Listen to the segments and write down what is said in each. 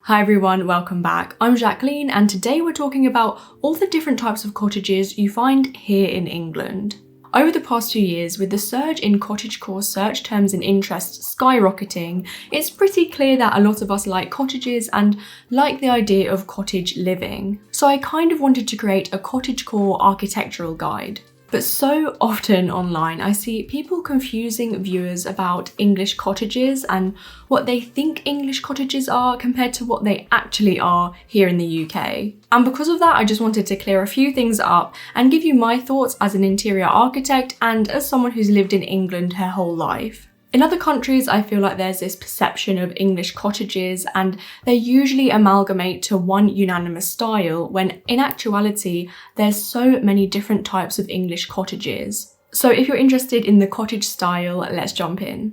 Hi everyone, welcome back. I'm Jacqueline and today we're talking about all the different types of cottages you find here in England. Over the past 2 years, with the surge in cottagecore search terms and interest skyrocketing, it's pretty clear that a lot of us like cottages and like the idea of cottage living. So I kind of wanted to create a cottagecore architectural guide. But so often online I see people confusing viewers about English cottages and what they think English cottages are compared to what they actually are here in the UK. And because of that, I just wanted to clear a few things up and give you my thoughts as an interior architect and as someone who's lived in England her whole life. In other countries, I feel like there's this perception of English cottages and they usually amalgamate to one unanimous style when in actuality, there's so many different types of English cottages. So if you're interested in the cottage style, let's jump in.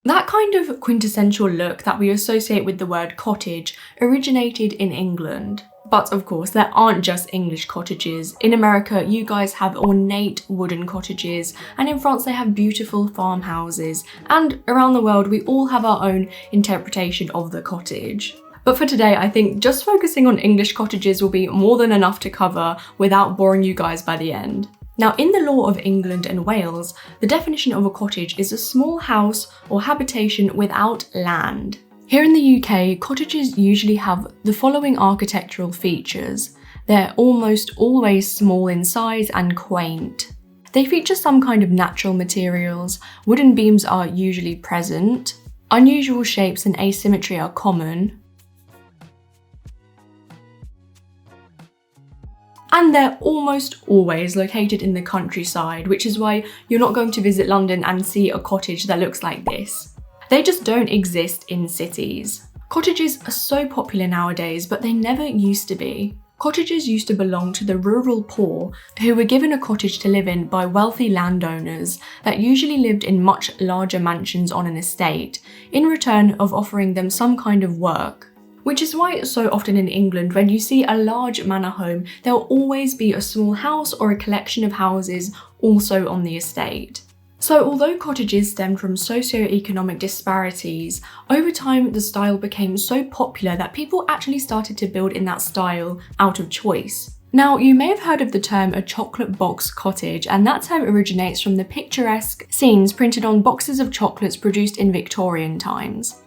That kind of quintessential look that we associate with the word cottage originated in England. But of course, there aren't just English cottages. In America, you guys have ornate wooden cottages, and in France they have beautiful farmhouses, and around the world we all have our own interpretation of the cottage. But for today, I think just focusing on English cottages will be more than enough to cover without boring you guys by the end. Now, in the law of England and Wales, the definition of a cottage is a small house or habitation without land. Here in the UK, cottages usually have the following architectural features. They're almost always small in size and quaint. They feature some kind of natural materials, wooden beams are usually present, unusual shapes and asymmetry are common, and they're almost always located in the countryside, which is why you're not going to visit London and see a cottage that looks like this. They just don't exist in cities. Cottages are so popular nowadays, but they never used to be. Cottages used to belong to the rural poor, who were given a cottage to live in by wealthy landowners that usually lived in much larger mansions on an estate, in return of offering them some kind of work. Which is why so often in England, when you see a large manor home, there will always be a small house or a collection of houses also on the estate. So although cottages stemmed from socio-economic disparities, over time the style became so popular that people actually started to build in that style out of choice. Now, you may have heard of the term a chocolate box cottage, and that term originates from the picturesque scenes printed on boxes of chocolates produced in Victorian times.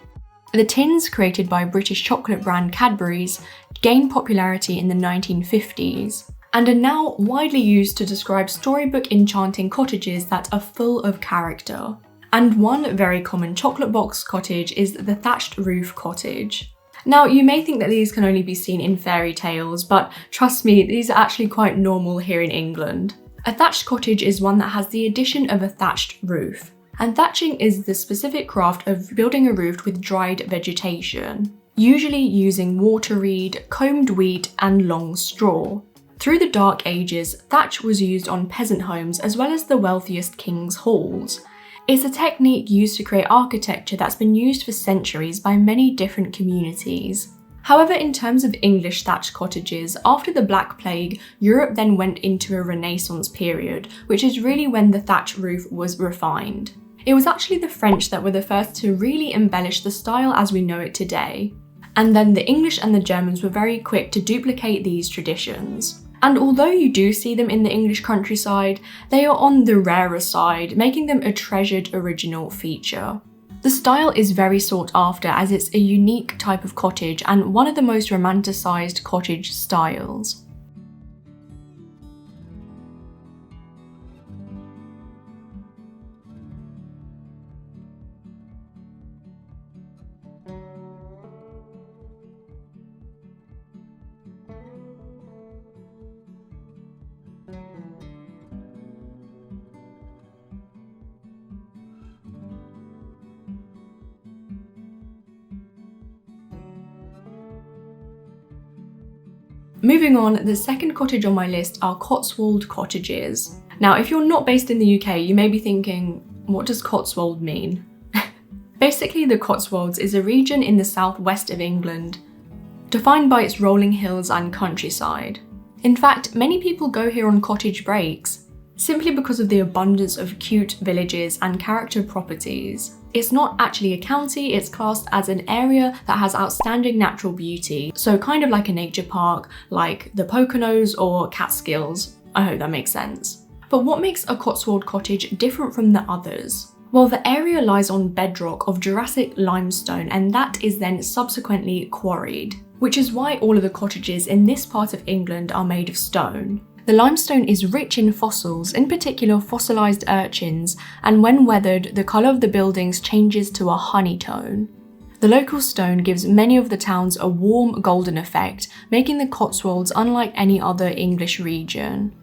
The tins, created by British chocolate brand Cadbury's, gained popularity in the 1950s. And are now widely used to describe storybook enchanting cottages that are full of character. And one very common chocolate box cottage is the thatched roof cottage. Now, you may think that these can only be seen in fairy tales, but trust me, these are actually quite normal here in England. A thatched cottage is one that has the addition of a thatched roof. And thatching is the specific craft of building a roof with dried vegetation, usually using water reed, combed wheat, and long straw. Through the Dark Ages, thatch was used on peasant homes as well as the wealthiest kings' halls. It's a technique used to create architecture that's been used for centuries by many different communities. However, in terms of English thatched cottages, after the Black Plague, Europe then went into a Renaissance period, which is really when the thatch roof was refined. It was actually the French that were the first to really embellish the style as we know it today. And then the English and the Germans were very quick to duplicate these traditions. And although you do see them in the English countryside, they are on the rarer side, making them a treasured original feature. The style is very sought after as it's a unique type of cottage and one of the most romanticised cottage styles. Moving on, the second cottage on my list are Cotswold cottages. Now, if you're not based in the UK, you may be thinking, what does Cotswold mean? Basically, the Cotswolds is a region in the southwest of England, defined by its rolling hills and countryside. In fact, many people go here on cottage breaks, simply because of the abundance of cute villages and character properties. It's not actually a county, it's classed as an area that has outstanding natural beauty, so kind of like a nature park, like the Poconos or Catskills. I hope that makes sense. But what makes a Cotswold cottage different from the others? Well, the area lies on bedrock of Jurassic limestone, and that is then subsequently quarried, which is why all of the cottages in this part of England are made of stone. The limestone is rich in fossils, in particular fossilised urchins, and when weathered, the colour of the buildings changes to a honey tone. The local stone gives many of the towns a warm golden effect, making the Cotswolds unlike any other English region.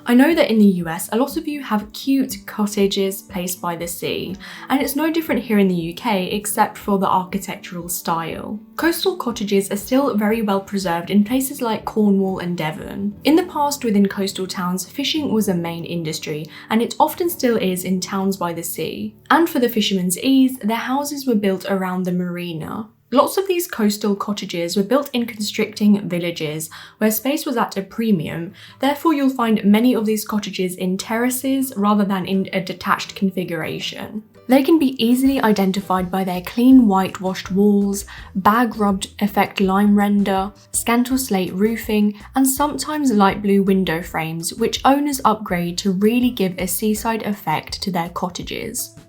I know that in the US, a lot of you have cute cottages placed by the sea, and it's no different here in the UK except for the architectural style. Coastal cottages are still very well preserved in places like Cornwall and Devon. In the past, within coastal towns, fishing was a main industry, and it often still is in towns by the sea. And for the fishermen's ease, their houses were built around the marina. Lots of these coastal cottages were built in constricting villages where space was at a premium, therefore you'll find many of these cottages in terraces rather than in a detached configuration. They can be easily identified by their clean whitewashed walls, bag-rubbed effect lime render, scantal slate roofing, and sometimes light blue window frames, which owners upgrade to really give a seaside effect to their cottages.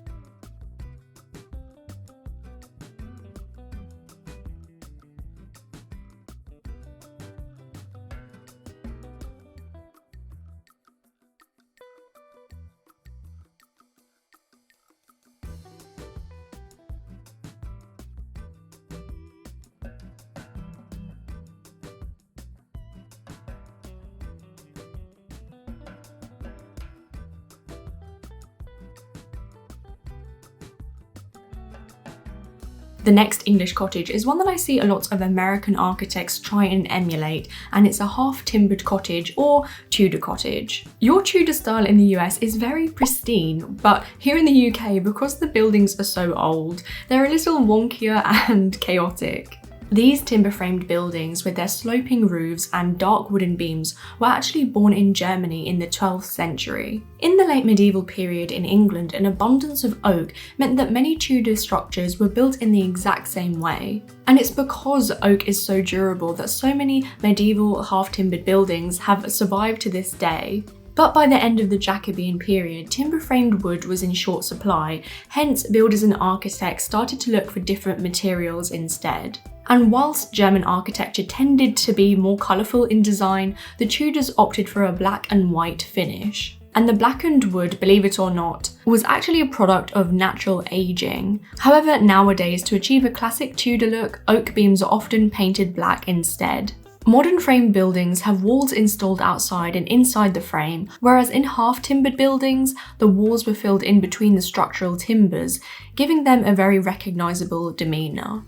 The next English cottage is one that I see a lot of American architects try and emulate, and it's a half-timbered cottage or Tudor cottage. Your Tudor style in the US is very pristine, but here in the UK, because the buildings are so old, they're a little wonkier and chaotic. These timber-framed buildings with their sloping roofs and dark wooden beams were actually born in Germany in the 12th century. In the late medieval period in England, an abundance of oak meant that many Tudor structures were built in the exact same way. And it's because oak is so durable that so many medieval half-timbered buildings have survived to this day. But by the end of the Jacobean period, timber-framed wood was in short supply, hence builders and architects started to look for different materials instead. And whilst German architecture tended to be more colourful in design, the Tudors opted for a black and white finish. And the blackened wood, believe it or not, was actually a product of natural aging. However, nowadays, to achieve a classic Tudor look, oak beams are often painted black instead. Modern frame buildings have walls installed outside and inside the frame, whereas in half-timbered buildings, the walls were filled in between the structural timbers, giving them a very recognisable demeanour.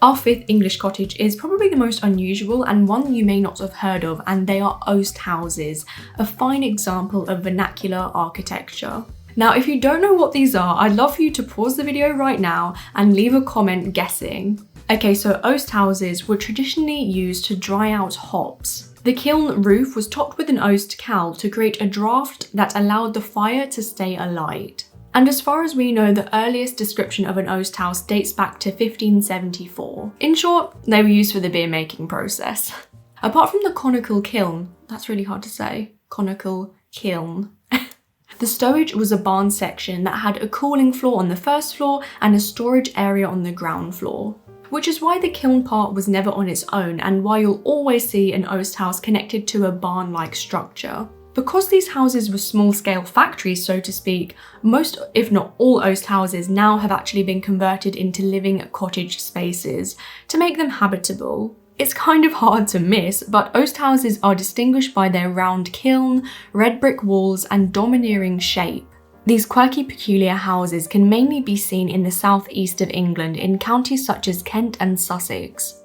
Our fifth English cottage is probably the most unusual and one you may not have heard of, and they are oast houses, a fine example of vernacular architecture. Now, if you don't know what these are, I'd love for you to pause the video right now and leave a comment guessing. Okay, so oast houses were traditionally used to dry out hops. The kiln roof was topped with an oast cowl to create a draft that allowed the fire to stay alight. And as far as we know, the earliest description of an oast house dates back to 1574. In short, they were used for the beer making process. Apart from the conical kiln, that's really hard to say, conical kiln, the stowage was a barn section that had a cooling floor on the first floor and a storage area on the ground floor. Which is why the kiln part was never on its own and why you'll always see an oast house connected to a barn-like structure. Because these houses were small-scale factories, so to speak, most, if not all, oast houses now have actually been converted into living cottage spaces to make them habitable. It's kind of hard to miss, but oast houses are distinguished by their round kiln, red brick walls, and domineering shape. These quirky, peculiar houses can mainly be seen in the southeast of England in counties such as Kent and Sussex.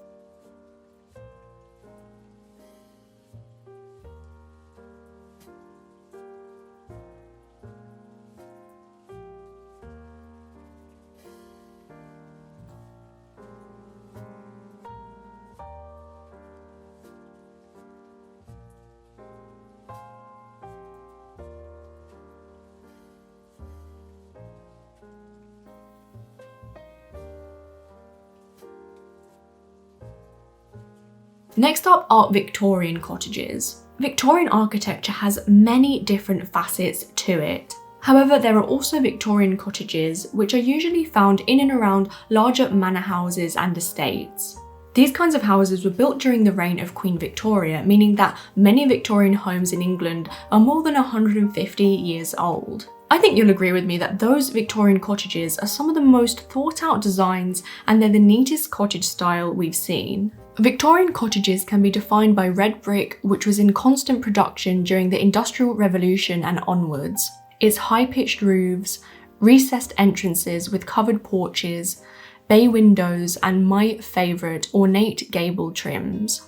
Next up are Victorian cottages. Victorian architecture has many different facets to it. However, there are also Victorian cottages, which are usually found in and around larger manor houses and estates. These kinds of houses were built during the reign of Queen Victoria, meaning that many Victorian homes in England are more than 150 years old. I think you'll agree with me that those Victorian cottages are some of the most thought out designs and they're the neatest cottage style we've seen. Victorian cottages can be defined by red brick, which was in constant production during the Industrial Revolution and onwards. Its high-pitched roofs, recessed entrances with covered porches, bay windows, and my favourite, ornate gable trims.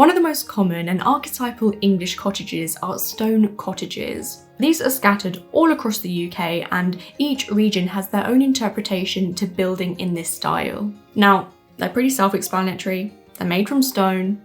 One of the most common and archetypal English cottages are stone cottages. These are scattered all across the UK and each region has their own interpretation to building in this style. Now, they're pretty self-explanatory, they're made from stone,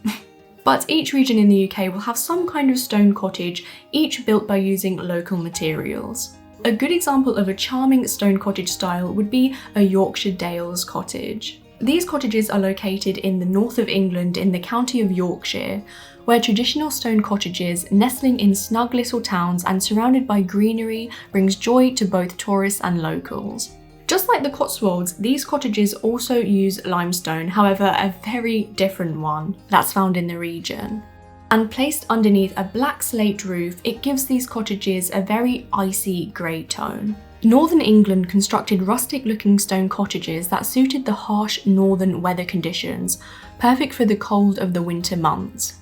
but each region in the UK will have some kind of stone cottage, each built by using local materials. A good example of a charming stone cottage style would be a Yorkshire Dales cottage. These cottages are located in the north of England in the county of Yorkshire, where traditional stone cottages nestling in snug little towns and surrounded by greenery brings joy to both tourists and locals. Just like the Cotswolds, these cottages also use limestone, however a very different one that's found in the region. And placed underneath a black slate roof, it gives these cottages a very icy grey tone. Northern England constructed rustic-looking stone cottages that suited the harsh northern weather conditions, perfect for the cold of the winter months.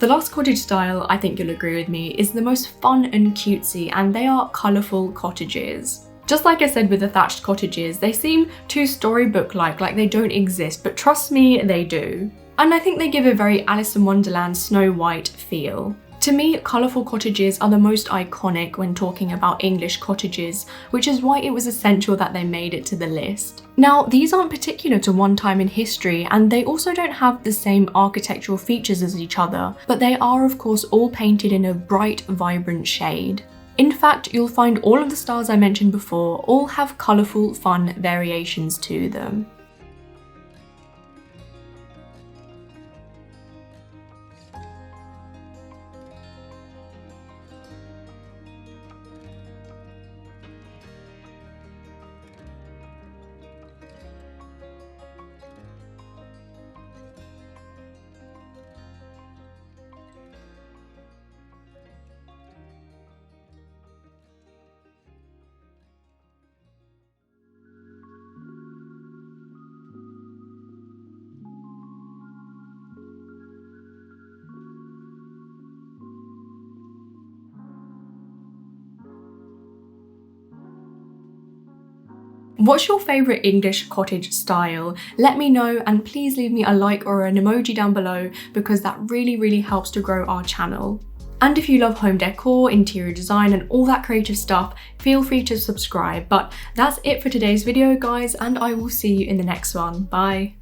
The last cottage style, I think you'll agree with me, is the most fun and cutesy, and they are colourful cottages. Just like I said with the thatched cottages, they seem too storybook-like they don't exist, but trust me, they do. And I think they give a very Alice in Wonderland Snow White feel. To me, colourful cottages are the most iconic when talking about English cottages, which is why it was essential that they made it to the list. Now, these aren't particular to one time in history, and they also don't have the same architectural features as each other, but they are of course all painted in a bright, vibrant shade. In fact, you'll find all of the styles I mentioned before all have colourful, fun variations to them. What's your favourite English cottage style? Let me know, and please leave me a like or an emoji down below because that really helps to grow our channel. And if you love home decor, interior design and all that creative stuff, feel free to subscribe. But that's it for today's video guys, and I will see you in the next one. Bye!